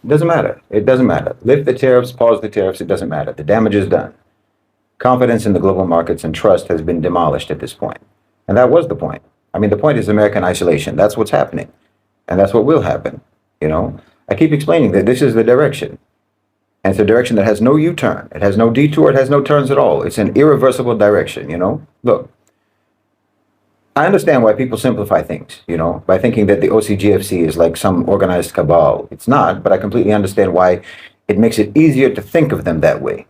It doesn't matter. It doesn't matter. Lift the tariffs, pause the tariffs, it doesn't matter. The damage is done. Confidence in the global markets and trust has been demolished at this point. And that was the point. I mean, the point is American isolation. That's what's happening. And that's what will happen. You know, I keep explaining that this is the direction. And it's a direction that has no U-turn. It has no detour. It has no turns at all. It's an irreversible direction, you know? Look, I understand why people simplify things, you know, by thinking that the OCGFC is like some organized cabal. It's not, but I completely understand why it makes it easier to think of them that way.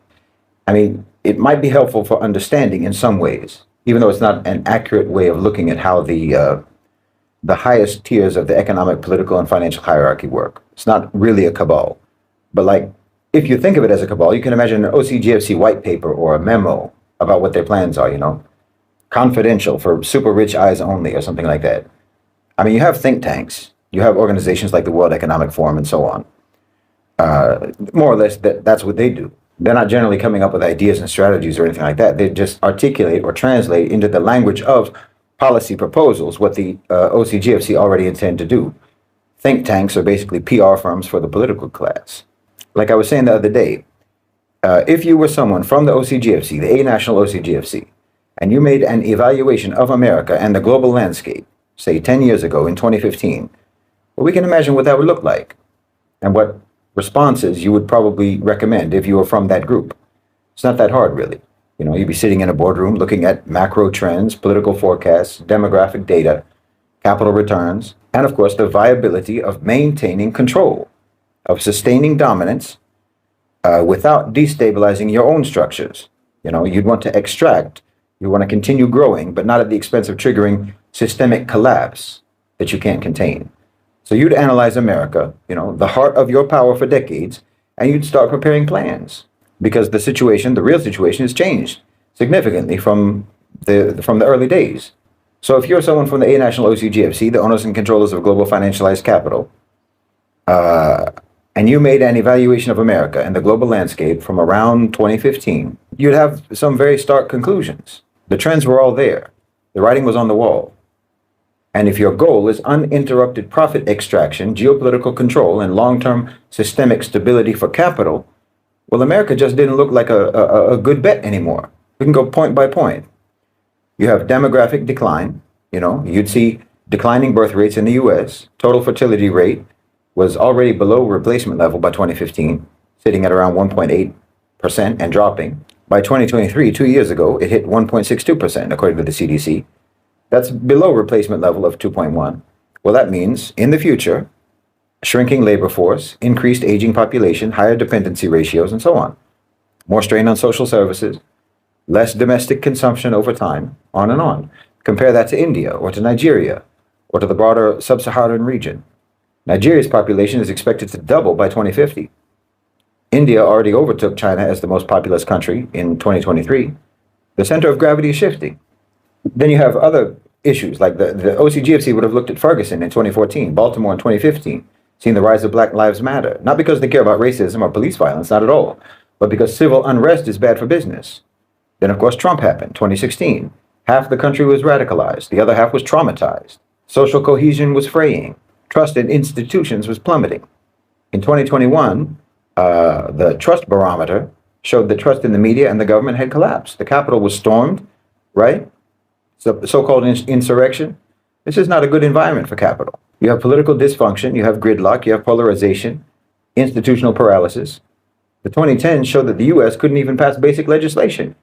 I mean, it might be helpful for understanding in some ways, even though it's not an accurate way of looking at how the highest tiers of the economic, political, and financial hierarchy work. It's not really a cabal. But like, if you think of it as a cabal, you can imagine an OCGFC white paper or a memo about what their plans are, you know? Confidential for super rich eyes only or something like that. I mean, you have think tanks, you have organizations like the World Economic Forum and so on. More or less, that's what they do. They're not generally coming up with ideas and strategies or anything like that. They just articulate or translate into the language of policy proposals what the OCGFC already intend to do. Think tanks are basically PR firms for the political class. Like I was saying the other day, if you were someone from the OCGFC, the A National OCGFC, and you made an evaluation of America and the global landscape, say 10 years ago in 2015, well, we can imagine what that would look like and what responses you would probably recommend if you were from that group. It's not that hard, really. You know, you'd be sitting in a boardroom looking at macro trends, political forecasts, demographic data, capital returns, and of course, the viability of maintaining control, of sustaining dominance without destabilizing your own structures. You know, you'd want to extract. You want to continue growing, but not at the expense of triggering systemic collapse that you can't contain. So you'd analyze America, you know, the heart of your power for decades, and you'd start preparing plans because the situation, the real situation, has changed significantly from the early days. So if you're someone from the A National OCGFC, the owners and controllers of global financialized capital, and you made an evaluation of America and the global landscape from around 2015, you'd have some very stark conclusions. The trends were all there. The writing was on the wall. And if your goal is uninterrupted profit extraction, geopolitical control, and long-term systemic stability for capital, well, America just didn't look like a good bet anymore. We can go point by point. You have demographic decline. You know, you'd see declining birth rates in the U.S. Total fertility rate was already below replacement level by 2015, sitting at around 1.8% and dropping. By 2023, 2 years ago, it hit 1.62%, according to the CDC. That's below replacement level of 2.1. Well, that means in the future, shrinking labor force, increased aging population, higher dependency ratios, and so on. More strain on social services, less domestic consumption over time, on and on. Compare that to India or to Nigeria or to the broader sub-Saharan region. Nigeria's population is expected to double by 2050. India already overtook China as the most populous country in 2023. The center of gravity is shifting. Then you have other issues, like the OCGFC would have looked at Ferguson in 2014, Baltimore in 2015, seen the rise of Black Lives Matter, not because they care about racism or police violence, not at all, but because civil unrest is bad for business. Then, of course, Trump happened, 2016. Half the country was radicalized. The other half was traumatized. Social cohesion was fraying. Trust in institutions was plummeting. In 2021, the trust barometer showed that trust in the media and the government had collapsed. The Capitol was stormed, right? So-called insurrection. This is not a good environment for capital. You have political dysfunction, you have gridlock, you have polarization, institutional paralysis. The 2010s showed that the U.S. couldn't even pass basic legislation.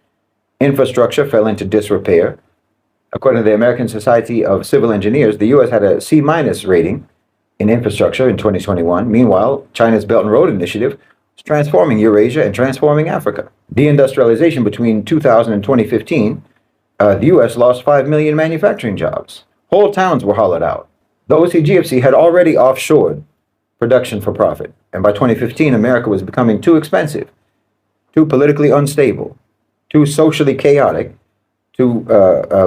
Infrastructure fell into disrepair. According to the American Society of Civil Engineers, the U.S. had a C- rating in infrastructure in 2021. Meanwhile, China's Belt and Road Initiative was transforming Eurasia and transforming Africa. Deindustrialization between 2000 and 2015, the U.S. lost 5 million manufacturing jobs. Whole towns were hollowed out. The OCGFC had already offshored production for profit. And by 2015, America was becoming too expensive, too politically unstable, too socially chaotic to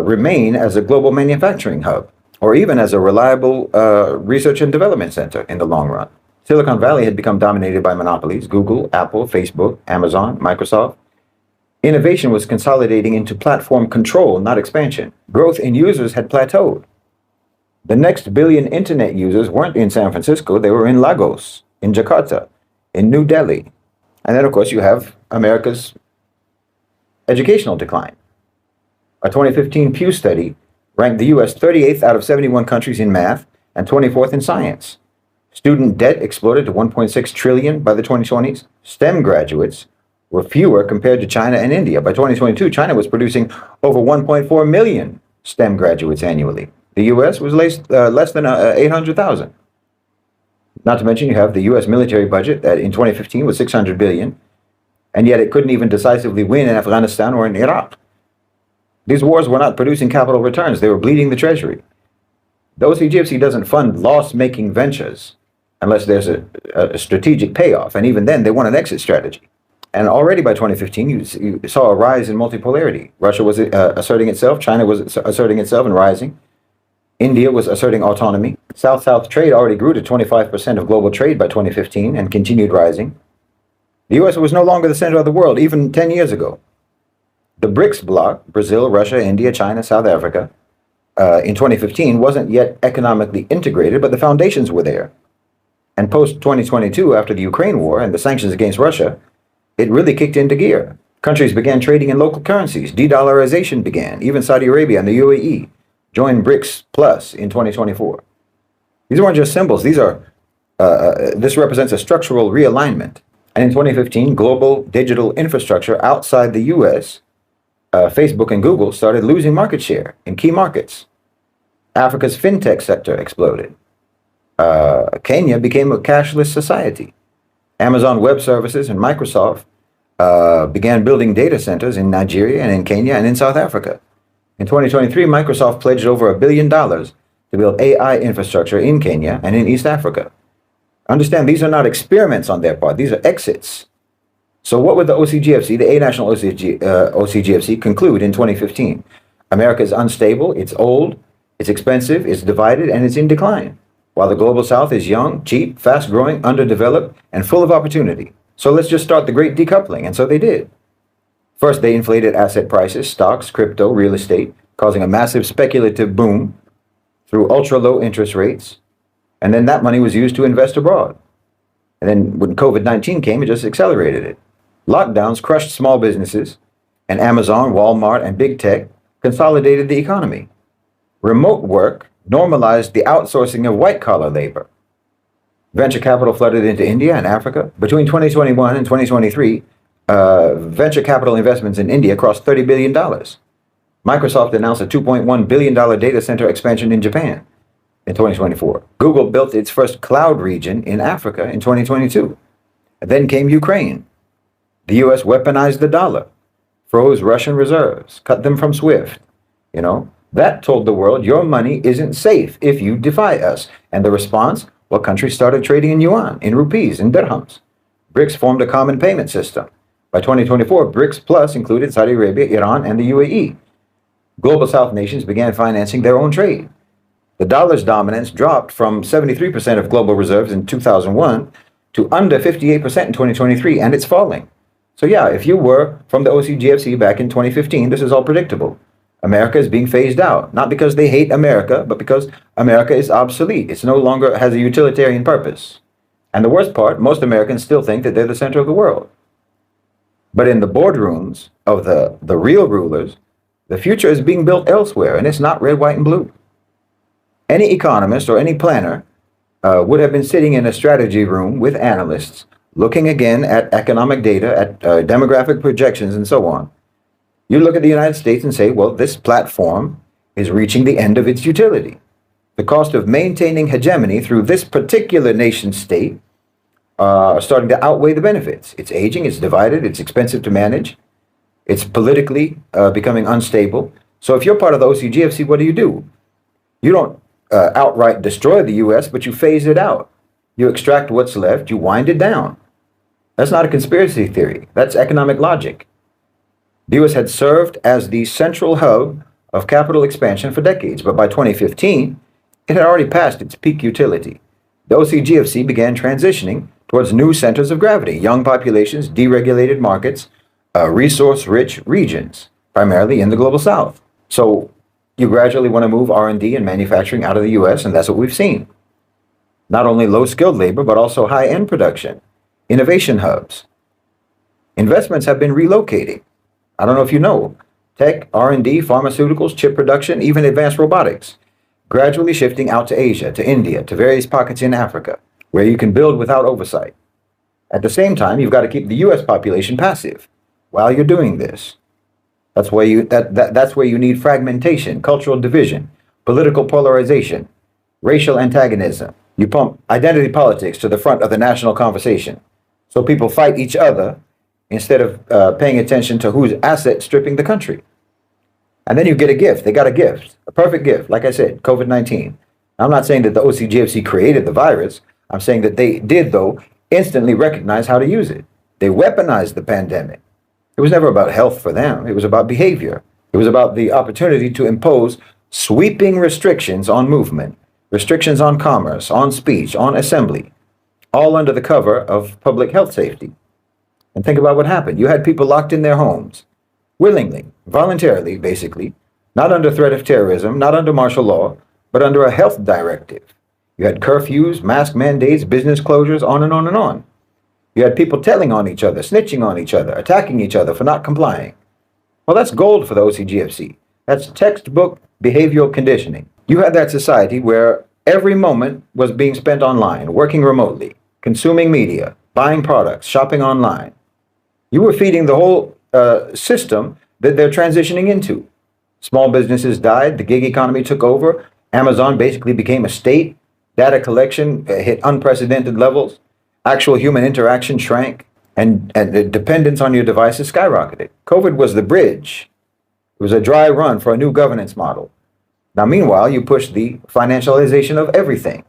remain as a global manufacturing hub, or even as a reliable research and development center in the long run. Silicon Valley had become dominated by monopolies: Google, Apple, Facebook, Amazon, Microsoft. Innovation was consolidating into platform control, not expansion. Growth in users had plateaued. The next billion internet users weren't in San Francisco, they were in Lagos, in Jakarta, in New Delhi. And then, of course, you have America's educational decline. A 2015 Pew study ranked the U.S. 38th out of 71 countries in math and 24th in science. Student debt exploded to $1.6 trillion by the 2020s. STEM graduates were fewer compared to China and India. By 2022, China was producing over 1.4 million STEM graduates annually. The U.S. was less than 800,000. Not to mention, you have the U.S. military budget that in 2015 was $600 billion, and yet it couldn't even decisively win in Afghanistan or in Iraq. These wars were not producing capital returns. They were bleeding the treasury. The OCGFC doesn't fund loss-making ventures unless there's a strategic payoff, and even then, they want an exit strategy. And already by 2015, you saw a rise in multipolarity. Russia was asserting itself, China was asserting itself and rising. India was asserting autonomy. South-South trade already grew to 25% of global trade by 2015 and continued rising. The U.S. was no longer the center of the world, even 10 years ago. The BRICS bloc, Brazil, Russia, India, China, South Africa, in 2015 wasn't yet economically integrated, but the foundations were there. And post-2022, after the Ukraine war and the sanctions against Russia, it really kicked into gear. Countries began trading in local currencies. De-dollarization began. Even Saudi Arabia and the UAE joined BRICS Plus in 2024. These weren't just symbols. This represents a structural realignment. And in 2015, global digital infrastructure outside the U.S., Facebook and Google started losing market share in key markets. Africa's fintech sector exploded. Kenya became a cashless society. Amazon Web Services and Microsoft began building data centers in Nigeria and in Kenya and in South Africa. In 2023, Microsoft pledged over $1 billion to build AI infrastructure in Kenya and in East Africa. Understand, these are not experiments on their part. These are exits. So what would the OCGFC, the A National OCGFC, conclude in 2015? America is unstable, it's old, it's expensive, it's divided, and it's in decline, while the global south is young, cheap, fast-growing, underdeveloped, and full of opportunity. So let's just start the great decoupling, and so they did. First, they inflated asset prices, stocks, crypto, real estate, causing a massive speculative boom through ultra-low interest rates, and then that money was used to invest abroad. And then when COVID-19 came, it just accelerated it. Lockdowns crushed small businesses, and Amazon, Walmart, and big tech consolidated the economy. Remote work normalized the outsourcing of white-collar labor. Venture capital flooded into India and Africa. Between 2021 and 2023, venture capital investments in India crossed $30 billion. Microsoft announced a $2.1 billion data center expansion in Japan in 2024. Google built its first cloud region in Africa in 2022. Then came Ukraine. The U.S. weaponized the dollar, froze Russian reserves, cut them from SWIFT. That told the world your money isn't safe if you defy us. And the response? Well, countries started trading in yuan, in rupees, in dirhams. BRICS formed a common payment system. By 2024, BRICS Plus included Saudi Arabia, Iran, and the UAE. Global South nations began financing their own trade. The dollar's dominance dropped from 73% of global reserves in 2001 to under 58% in 2023, and it's falling. So yeah, if you were from the OCGFC back in 2015, this is all predictable. America is being phased out, not because they hate America, but because America is obsolete. It's no longer has a utilitarian purpose. And the worst part, most Americans still think that they're the center of the world. But in the boardrooms of the real rulers, the future is being built elsewhere, and it's not red, white, and blue. Any economist or any planner would have been sitting in a strategy room with analysts, looking again at economic data, at demographic projections, and so on. You look at the United States and say, well, this platform is reaching the end of its utility. The cost of maintaining hegemony through this particular nation state are starting to outweigh the benefits. It's aging, it's divided, it's expensive to manage, it's politically becoming unstable. So if you're part of the OCGFC, what do? You don't outright destroy the U.S., but you phase it out. You extract what's left, you wind it down. That's not a conspiracy theory. That's economic logic. The U.S. had served as the central hub of capital expansion for decades, but by 2015, it had already passed its peak utility. The OCGFC began transitioning towards new centers of gravity, young populations, deregulated markets, resource-rich regions, primarily in the global south. So you gradually want to move R&D and manufacturing out of the U.S., and that's what we've seen. Not only low-skilled labor, but also high-end production. innovation hubs. Investments have been relocating. I don't know if you know, tech, R&D, pharmaceuticals, chip production, even advanced robotics, gradually shifting out to Asia, to India, to various pockets in Africa, where you can build without oversight. At the same time, you've got to keep the US population passive while you're doing this. That's where you need fragmentation, cultural division, political polarization, racial antagonism. You pump identity politics to the front of the national conversation. So people fight each other instead of paying attention to who's asset stripping the country. And then you get a gift. They got a gift, a perfect gift. Like I said, COVID-19. I'm not saying that the OCGFC created the virus. I'm saying that they did, though, instantly recognize how to use it. They weaponized the pandemic. It was never about health for them. It was about behavior. It was about the opportunity to impose sweeping restrictions on movement, restrictions on commerce, on speech, on assembly, all under the cover of public health safety. And think about what happened. You had people locked in their homes, willingly, voluntarily, basically, not under threat of terrorism, not under martial law, but under a health directive. You had curfews, mask mandates, business closures, on and on and on. You had people telling on each other, snitching on each other, attacking each other for not complying. Well, that's gold for the OCGFC. That's textbook behavioral conditioning. You had that society where every moment was being spent online, working remotely, consuming media, buying products, shopping online. You were feeding the whole system that they're transitioning into. Small businesses died, the gig economy took over, Amazon basically became a state, data collection hit unprecedented levels, actual human interaction shrank, and the dependence on your devices skyrocketed. COVID was the bridge. It was a dry run for a new governance model. Now, meanwhile, you push the financialization of everything.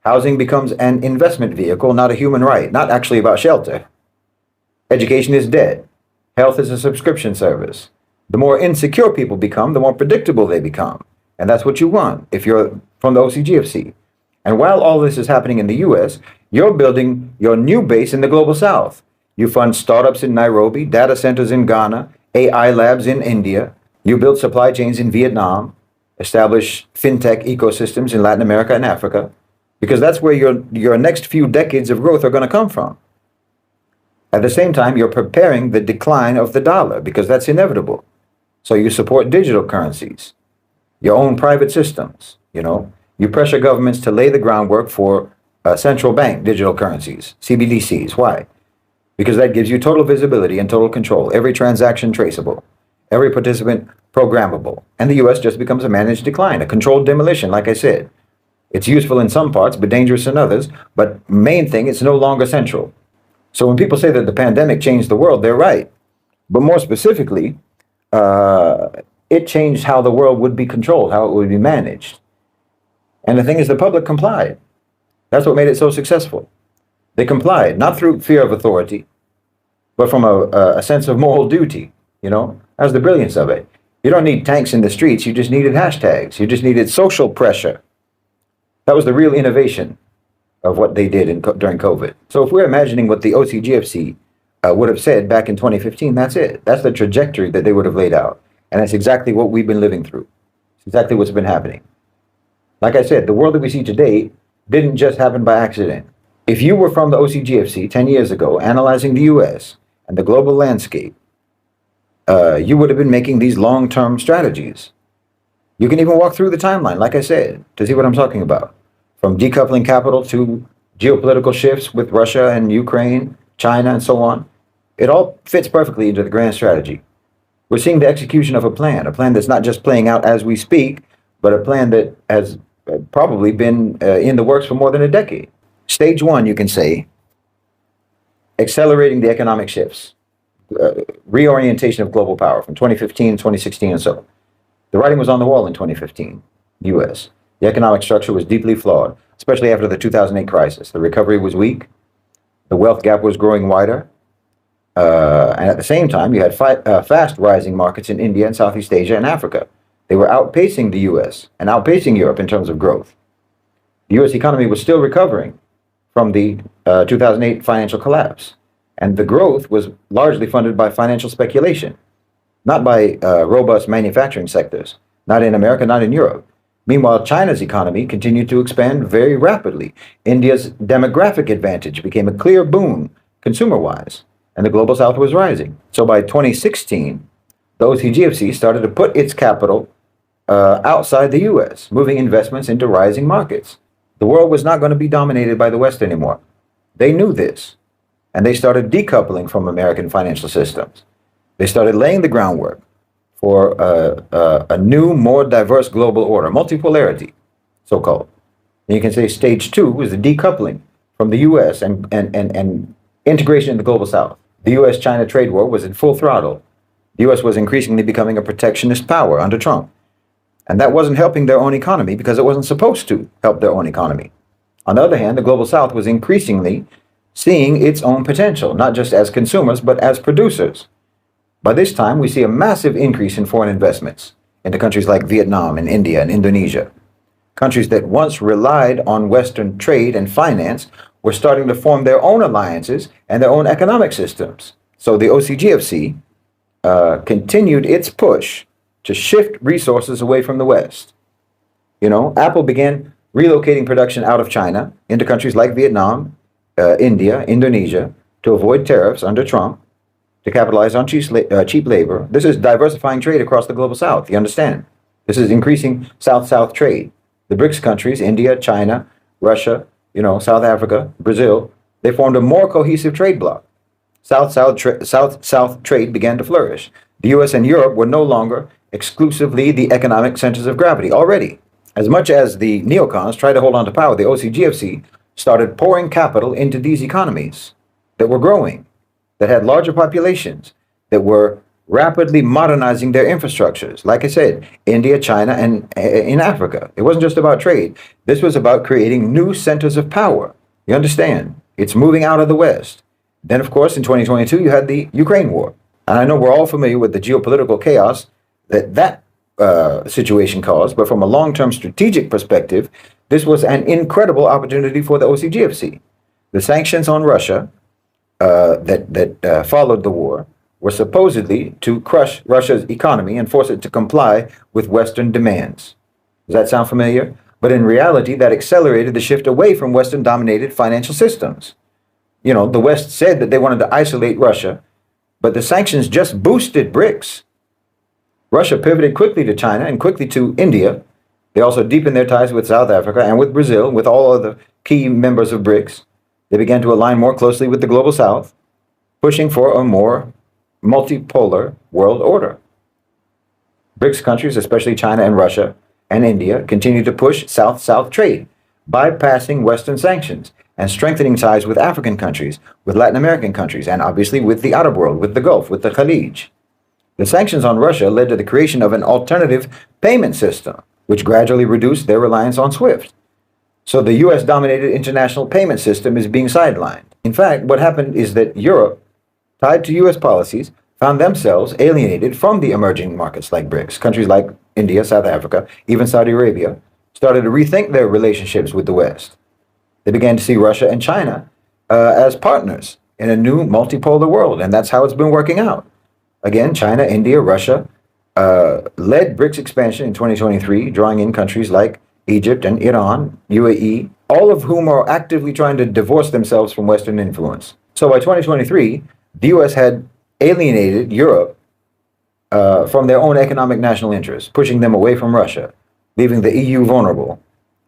Housing becomes an investment vehicle, not a human right, not actually about shelter. Education is dead. Health is a subscription service. The more insecure people become, the more predictable they become. And that's what you want if you're from the OCGFC. And while all this is happening in the US, you're building your new base in the global south. You fund startups in Nairobi, data centers in Ghana, AI labs in India. You build supply chains in Vietnam, establish fintech ecosystems in Latin America and Africa, because that's where your next few decades of growth are going to come from. At the same time, you're preparing the decline of the dollar, because that's inevitable. So you support digital currencies, your own private systems, You pressure governments to lay the groundwork for central bank digital currencies, CBDCs. Why? Because that gives you total visibility and total control, every transaction traceable, every participant programmable. And the US just becomes a managed decline, a controlled demolition, like I said. It's useful in some parts, but dangerous in others. But main thing, it's no longer central. So when people say that the pandemic changed the world, they're right. But more specifically, it changed how the world would be controlled, how it would be managed. And the thing is, the public complied. That's what made it so successful. They complied, not through fear of authority, but from a sense of moral duty. That's the brilliance of it. You don't need tanks in the streets. You just needed hashtags. You just needed social pressure. That was the real innovation of what they did during COVID. So if we're imagining what the OCGFC would have said back in 2015, that's it. That's the trajectory that they would have laid out. And that's exactly what we've been living through. It's exactly what's been happening. Like I said, the world that we see today didn't just happen by accident. If you were from the OCGFC 10 years ago, analyzing the US and the global landscape, you would have been making these long-term strategies. You can even walk through the timeline, like I said, to see what I'm talking about. From decoupling capital to geopolitical shifts with Russia and Ukraine, China, and so on. It all fits perfectly into the grand strategy. We're seeing the execution of a plan that's not just playing out as we speak, but a plan that has probably been in the works for more than a decade. Stage one, you can say, accelerating the economic shifts, reorientation of global power from 2015, 2016, and so. The writing was on the wall in 2015, US. The economic structure was deeply flawed, especially after the 2008 crisis. The recovery was weak. The wealth gap was growing wider. And at the same time, you had fast rising markets in India and Southeast Asia and Africa. They were outpacing the US and outpacing Europe in terms of growth. The US economy was still recovering from the 2008 financial collapse. And the growth was largely funded by financial speculation, not by robust manufacturing sectors, not in America, not in Europe. Meanwhile, China's economy continued to expand very rapidly. India's demographic advantage became a clear boon consumer-wise, and the global south was rising. So by 2016, the OCGFC started to put its capital outside the US, moving investments into rising markets. The world was not going to be dominated by the West anymore. They knew this, and they started decoupling from American financial systems. They started laying the groundwork for a new, more diverse global order, multipolarity, so-called. And you can say stage two is the decoupling from the US and integration in the global south. The US-China trade war was in full throttle. The US was increasingly becoming a protectionist power under Trump. And that wasn't helping their own economy because it wasn't supposed to help their own economy. On the other hand, the global south was increasingly seeing its own potential, not just as consumers, but as producers. By this time, we see a massive increase in foreign investments into countries like Vietnam and India and Indonesia. Countries that once relied on Western trade and finance were starting to form their own alliances and their own economic systems. So the OCGFC continued its push to shift resources away from the West. You know, Apple began relocating production out of China into countries like Vietnam, India, Indonesia, to avoid tariffs under Trump, to capitalize on cheap labor. This is diversifying trade across the global south, you understand? This is increasing South-South trade. The BRICS countries, India, China, Russia, South Africa, Brazil, they formed a more cohesive trade bloc. South-South trade began to flourish. The US and Europe were no longer exclusively the economic centers of gravity already. As much as the neocons tried to hold on to power, the OCGFC started pouring capital into these economies that were growing, that had larger populations, that were rapidly modernizing their infrastructures. Like I said, India, China, and in Africa. It wasn't just about trade. This was about creating new centers of power. You understand? It's moving out of the West. Then, of course, in 2022, you had the Ukraine war. And I know we're all familiar with the geopolitical chaos that situation caused, but from a long-term strategic perspective, this was an incredible opportunity for the OCGFC. The sanctions on Russia that followed the war were supposedly to crush Russia's economy and force it to comply with Western demands. Does that sound familiar? But in reality, that accelerated the shift away from Western-dominated financial systems. The West said that they wanted to isolate Russia, but the sanctions just boosted BRICS. Russia pivoted quickly to China and quickly to India. They also deepened their ties with South Africa and with Brazil, with all other key members of BRICS. They began to align more closely with the global south, pushing for a more multipolar world order. BRICS countries, especially China and Russia and India, continue to push South-South trade, bypassing Western sanctions and strengthening ties with African countries, with Latin American countries, and obviously with the Arab world, with the Gulf, with the Khalij. The sanctions on Russia led to the creation of an alternative payment system, which gradually reduced their reliance on SWIFT. So the US-dominated international payment system is being sidelined. In fact, what happened is that Europe, tied to US policies, found themselves alienated from the emerging markets like BRICS. Countries like India, South Africa, even Saudi Arabia, started to rethink their relationships with the West. They began to see Russia and China as partners in a new multipolar world, and that's how it's been working out. Again, China, India, Russia led BRICS expansion in 2023, drawing in countries like Egypt and Iran, UAE, all of whom are actively trying to divorce themselves from Western influence. So by 2023, the US had alienated Europe from their own economic national interests, pushing them away from Russia, leaving the EU vulnerable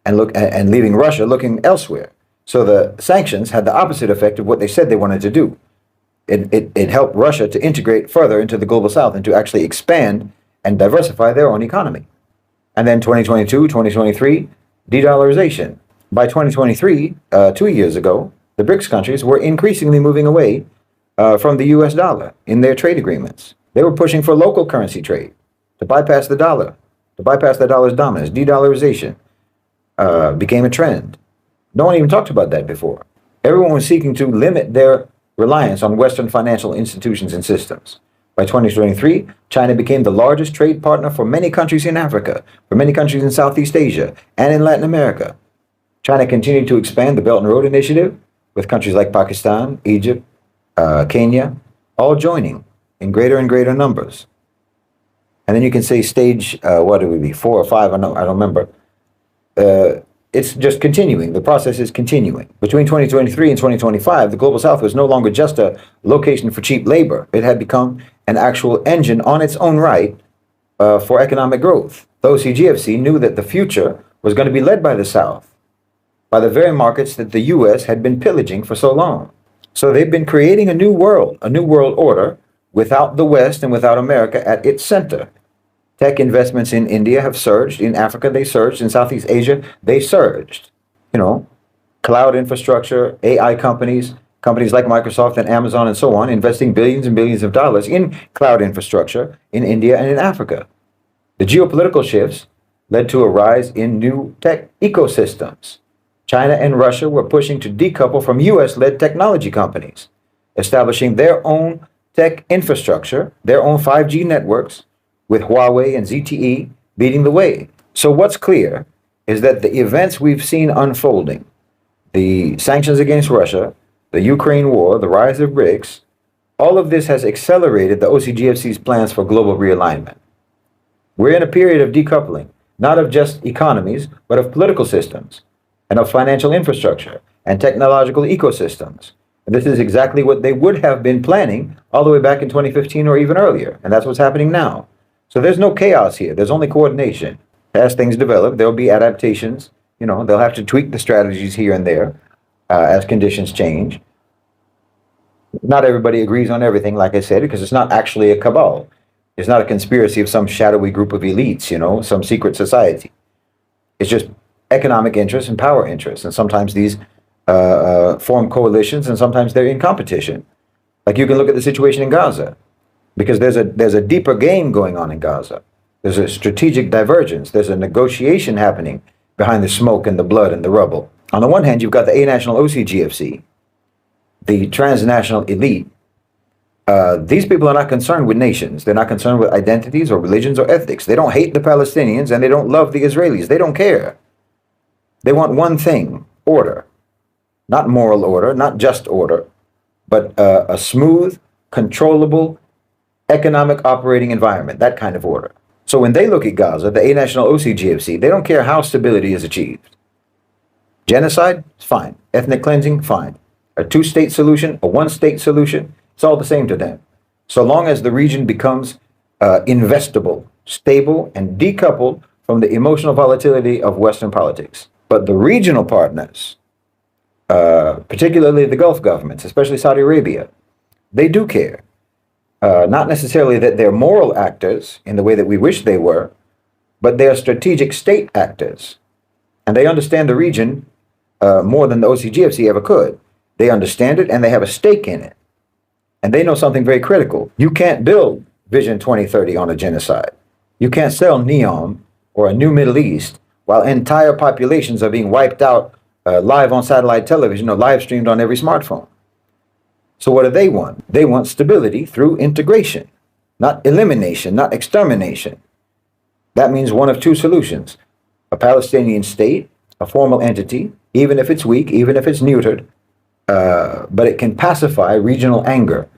and leaving Russia looking elsewhere. So the sanctions had the opposite effect of what they said they wanted to do. It helped Russia to integrate further into the global south and to actually expand and diversify their own economy. And then 2022, 2023, de-dollarization. By 2023, 2 years ago, the BRICS countries were increasingly moving away from the US dollar in their trade agreements. They were pushing for local currency trade to bypass the dollar, to bypass the dollar's dominance. De-dollarization became a trend. No one even talked about that before. Everyone was seeking to limit their reliance on Western financial institutions and systems. By 2023, China became the largest trade partner for many countries in Africa, for many countries in Southeast Asia, and in Latin America. China continued to expand the Belt and Road Initiative, with countries like Pakistan, Egypt, Kenya, all joining in greater and greater numbers. And then you can say stage, what it would be, 4 or 5, I don't remember. it's just continuing. The process is continuing. Between 2023 and 2025, the Global South was no longer just a location for cheap labor. It had become an actual engine on its own right for economic growth. The OCGFC knew that the future was going to be led by the South, by the very markets that the U.S. had been pillaging for so long. So they've been creating a new world order without the West and without America at its center. Tech investments in India have surged. In Africa, they surged. In Southeast Asia, they surged. You know, cloud infrastructure, AI companies like Microsoft and Amazon and so on, investing billions and billions of dollars in cloud infrastructure in India and in Africa. The geopolitical shifts led to a rise in new tech ecosystems. China and Russia were pushing to decouple from US-led technology companies, establishing their own tech infrastructure, their own 5G networks, with Huawei and ZTE leading the way. So what's clear is that the events we've seen unfolding, the sanctions against Russia, the Ukraine war, the rise of BRICS, all of this has accelerated the OCGFC's plans for global realignment. We're in a period of decoupling, not of just economies, but of political systems, and of financial infrastructure and technological ecosystems. And this is exactly what they would have been planning all the way back in 2015 or even earlier. And that's what's happening now. So there's no chaos here. There's only coordination. As things develop, there'll be adaptations. You know, they'll have to tweak the strategies here and there as conditions change. Not everybody agrees on everything, like I said, because it's not actually a cabal. It's not a conspiracy of some shadowy group of elites, you know, some secret society. It's just economic interests and power interests. And sometimes these form coalitions, and sometimes they're in competition. Like you can look at the situation in Gaza, because there's a deeper game going on in Gaza. There's a strategic divergence. There's a negotiation happening behind the smoke and the blood and the rubble. On the one hand, you've got the A-National OCGFC, the transnational elite. These people are not concerned with nations. They're not concerned with identities or religions or ethics. They don't hate the Palestinians and they don't love the Israelis. They don't care. They want one thing: order. Not moral order, not just order, but a smooth, controllable, economic operating environment, that kind of order. So when they look at Gaza, the A-National OCGFC, they don't care how stability is achieved. Genocide, fine. Ethnic cleansing, fine. A two-state solution, a one-state solution, it's all the same to them. So long as the region becomes investable, stable, and decoupled from the emotional volatility of Western politics. But the regional partners, particularly the Gulf governments, especially Saudi Arabia, they do care. Not necessarily that they're moral actors in the way that we wish they were, but they are strategic state actors. And they understand the region more than the OCGFC ever could. They understand it and they have a stake in it. And they know something very critical. You can't build Vision 2030 on a genocide. You can't sell NEOM or a new Middle East while entire populations are being wiped out live on satellite television or live streamed on every smartphone. So what do they want? They want stability through integration, not elimination, not extermination. That means one of two solutions: a Palestinian state, a formal entity, even if it's weak, even if it's neutered, but it can pacify regional anger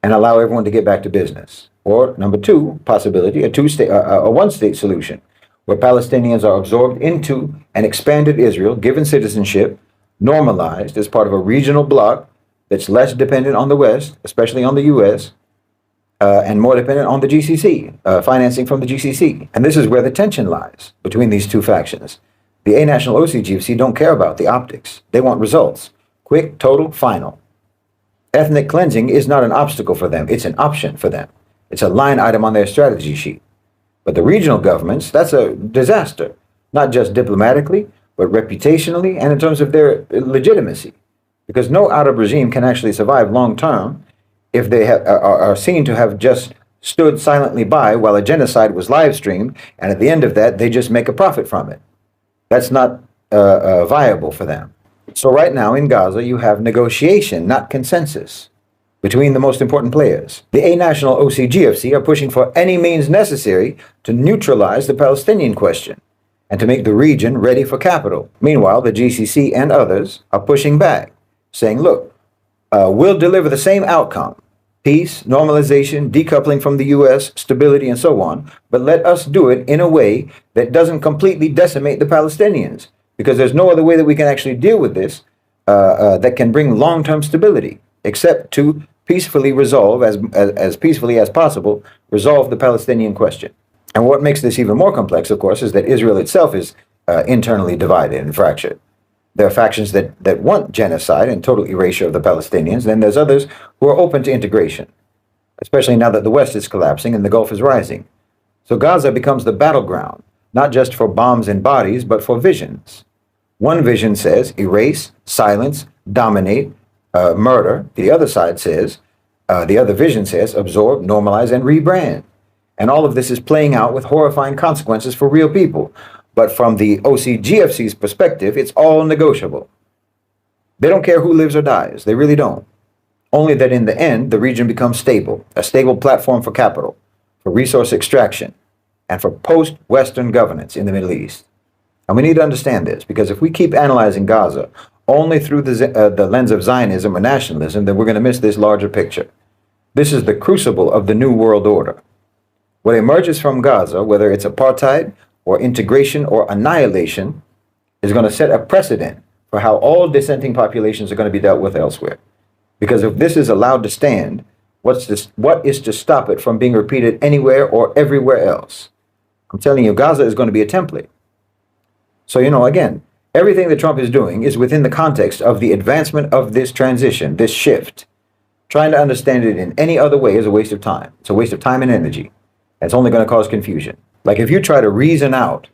and allow everyone to get back to business. Or number two possibility, a one-state solution, where Palestinians are absorbed into an expanded Israel, given citizenship, normalized as part of a regional bloc that's less dependent on the West, especially on the US, and more dependent on the GCC, financing from the GCC. And this is where the tension lies between these two factions. The A-National OCGFC don't care about the optics. They want results. Quick, total, final. Ethnic cleansing is not an obstacle for them. It's an option for them. It's a line item on their strategy sheet. But the regional governments, that's a disaster, not just diplomatically, but reputationally and in terms of their legitimacy. Because no Arab regime can actually survive long term if they are seen to have just stood silently by while a genocide was live streamed, and at the end of that, they just make a profit from it. That's not viable for them. So right now in Gaza, you have negotiation, not consensus, between the most important players. The A-National OCGFC are pushing for any means necessary to neutralize the Palestinian question and to make the region ready for capital. Meanwhile, the GCC and others are pushing back, saying, look, we'll deliver the same outcome: peace, normalization, decoupling from the US, stability, and so on, but let us do it in a way that doesn't completely decimate the Palestinians. because there's no other way that we can actually deal with this that can bring long-term stability, except to peacefully resolve, as peacefully as possible, resolve the Palestinian question. And what makes this even more complex, of course, is that Israel itself is internally divided and fractured. There are factions that want genocide and total erasure of the Palestinians. Then there's others who are open to integration, especially now that the West is collapsing and the Gulf is rising. So Gaza becomes the battleground, not just for bombs and bodies, but for visions. One vision says erase, silence, dominate, murder. The other side says, the other vision says absorb, normalize, and rebrand. And all of this is playing out with horrifying consequences for real people. But from the OCGFC's perspective, it's all negotiable. They don't care who lives or dies. They really don't. Only that in the end, the region becomes stable, a stable platform for capital, for resource extraction, and for post-Western governance in the Middle East. And we need to understand this, because if we keep analyzing Gaza only through the lens of Zionism or nationalism, then we're going to miss this larger picture. This is the crucible of the New World Order. What emerges from Gaza, whether it's apartheid or integration or annihilation, is going to set a precedent for how all dissenting populations are going to be dealt with elsewhere. Because if this is allowed to stand, what is to stop it from being repeated anywhere or everywhere else? I'm telling you, Gaza is going to be a template. So, again, everything that Trump is doing is within the context of the advancement of this transition, this shift. Trying to understand it in any other way is a waste of time. It's a waste of time and energy. It's only going to cause confusion. Like if you try to reason out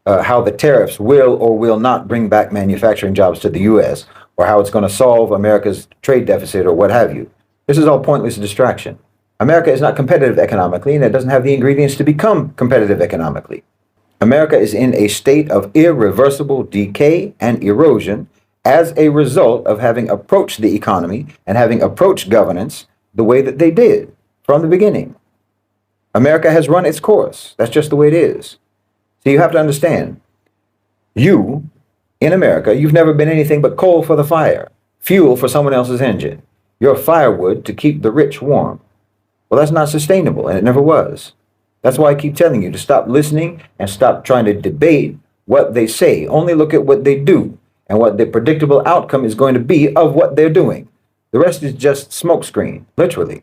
how the tariffs will or will not bring back manufacturing jobs to the U.S., or how it's going to solve America's trade deficit or what have you, this is all pointless distraction. America is not competitive economically, and it doesn't have the ingredients to become competitive economically. America is in a state of irreversible decay and erosion as a result of having approached the economy and having approached governance the way that they did from the beginning. America has run its course. That's just the way it is. So you have to understand, you, in America, you've never been anything but coal for the fire, fuel for someone else's engine. You're firewood to keep the rich warm. Well, that's not sustainable, and it never was. That's why I keep telling you to stop listening and stop trying to debate what they say. Only look at what they do and what the predictable outcome is going to be of what they're doing. The rest is just smokescreen, literally,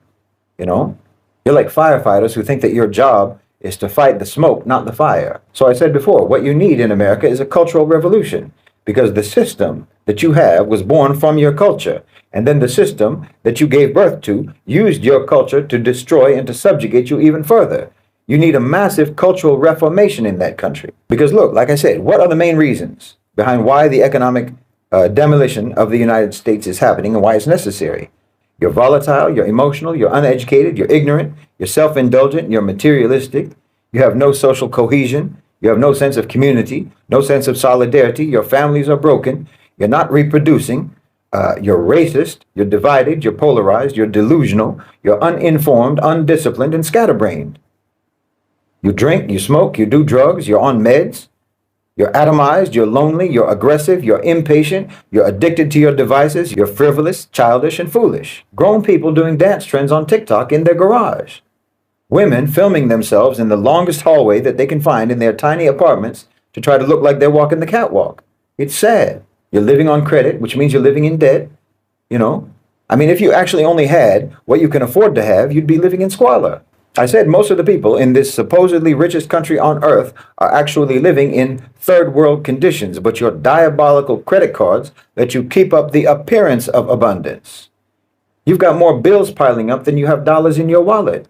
You're like firefighters who think that your job is to fight the smoke, not the fire. So I said before, what you need in America is a cultural revolution, because the system that you have was born from your culture. And then the system that you gave birth to used your culture to destroy and to subjugate you even further. You need a massive cultural reformation in that country. Because look, like I said, what are the main reasons behind why the economic demolition of the United States is happening and why it's necessary? You're volatile, you're emotional, you're uneducated, you're ignorant, you're self-indulgent, you're materialistic, you have no social cohesion, you have no sense of community, no sense of solidarity, your families are broken, you're not reproducing, you're racist, you're divided, you're polarized, you're delusional, you're uninformed, undisciplined, and scatterbrained. You drink, you smoke, you do drugs, you're on meds, you're atomized, you're lonely, you're aggressive, you're impatient, you're addicted to your devices, you're frivolous, childish, and foolish. Grown people doing dance trends on TikTok in their garage. Women filming themselves in the longest hallway that they can find in their tiny apartments to try to look like they're walking the catwalk. It's sad. You're living on credit, which means you're living in debt. If you actually only had what you can afford to have, you'd be living in squalor. I said most of the people in this supposedly richest country on earth are actually living in third world conditions, but your diabolical credit cards let you keep up the appearance of abundance. You've got more bills piling up than you have dollars in your wallet,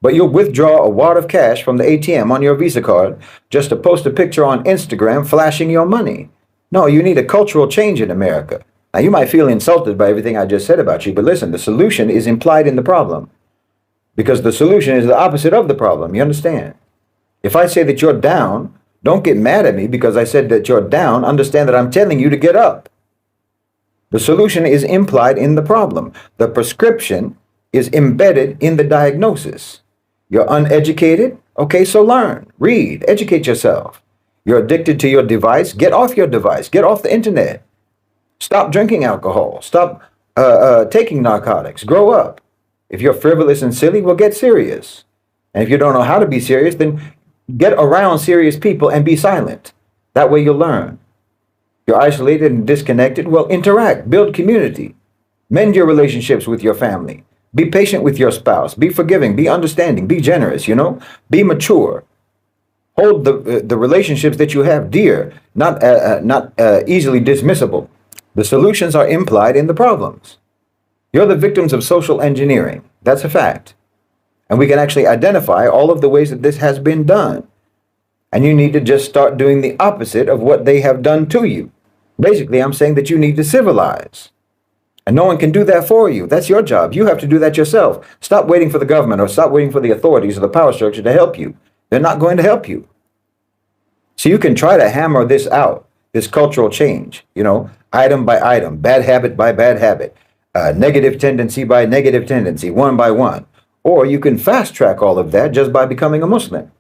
but you'll withdraw a wad of cash from the ATM on your Visa card just to post a picture on Instagram flashing your money. No, you need a cultural change in America. Now, you might feel insulted by everything I just said about you, but listen, the solution is implied in the problem. Because the solution is the opposite of the problem, you understand? If I say that you're down, don't get mad at me because I said that you're down. Understand that I'm telling you to get up. The solution is implied in the problem. The prescription is embedded in the diagnosis. You're uneducated? Okay, so learn, read, educate yourself. You're addicted to your device? Get off your device. Get off the internet. Stop drinking alcohol. Stop taking narcotics. Grow up. If you're frivolous and silly, well, get serious. And if you don't know how to be serious, then get around serious people and be silent. That way you'll learn. You're isolated and disconnected? Well, interact, build community, mend your relationships with your family. Be patient with your spouse. Be forgiving. Be understanding. Be generous. Be mature. Hold the relationships that you have dear, not easily dismissible. The solutions are implied in the problems. You're the victims of social engineering. That's a fact. And we can actually identify all of the ways that this has been done. And you need to just start doing the opposite of what they have done to you. Basically, I'm saying that you need to civilize. And no one can do that for you. That's your job. You have to do that yourself. Stop waiting for the government or stop waiting for the authorities or the power structure to help you. They're not going to help you. So you can try to hammer this out, this cultural change, item by item, bad habit by bad habit, negative tendency by negative tendency, one by one. Or you can fast track all of that just by becoming a Muslim.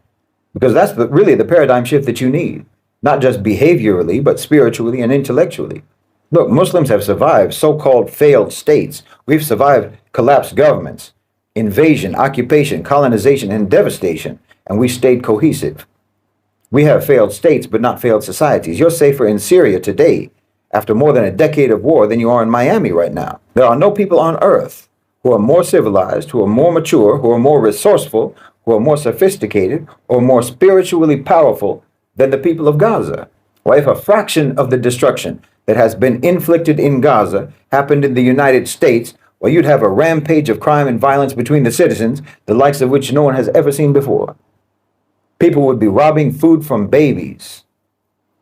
Because that's really the paradigm shift that you need. Not just behaviorally, but spiritually and intellectually. Look, Muslims have survived so-called failed states. We've survived collapsed governments, invasion, occupation, colonization, and devastation, and we stayed cohesive. We have failed states, but not failed societies. You're safer in Syria today, after more than a decade of war, than you are in Miami right now. There are no people on earth who are more civilized, who are more mature, who are more resourceful, who are more sophisticated, or more spiritually powerful than the people of Gaza. Well, if a fraction of the destruction that has been inflicted in Gaza happened in the United States, well, you'd have a rampage of crime and violence between the citizens, the likes of which no one has ever seen before. People would be robbing food from babies.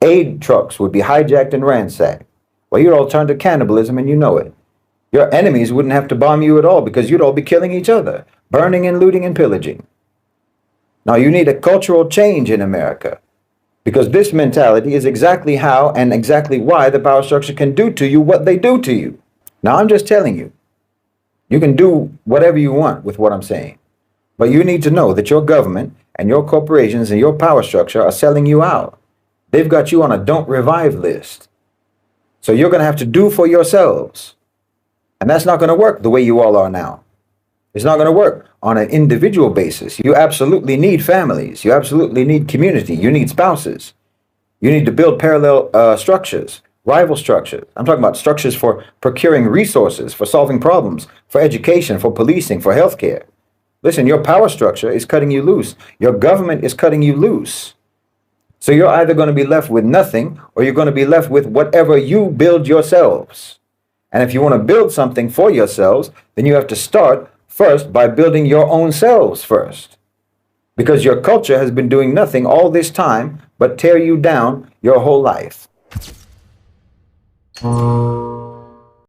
Aid trucks would be hijacked and ransacked. Well, you'd all turn to cannibalism and you know it. Your enemies wouldn't have to bomb you at all because you'd all be killing each other, burning and looting and pillaging. Now, you need a cultural change in America because this mentality is exactly how and exactly why the power structure can do to you what they do to you. Now, I'm just telling you, you can do whatever you want with what I'm saying, but you need to know that your government and your corporations and your power structure are selling you out. They've got you on a don't revive list. So you're going to have to do for yourselves. And that's not going to work the way you all are now. It's not going to work on an individual basis. You absolutely need families. You absolutely need community. You need spouses. You need to build parallel structures, rival structures. I'm talking about structures for procuring resources, for solving problems, for education, for policing, for healthcare. Listen, your power structure is cutting you loose. Your government is cutting you loose. So you're either going to be left with nothing or you're going to be left with whatever you build yourselves. And if you want to build something for yourselves, then you have to start first by building your own selves first. Because your culture has been doing nothing all this time but tear you down your whole life.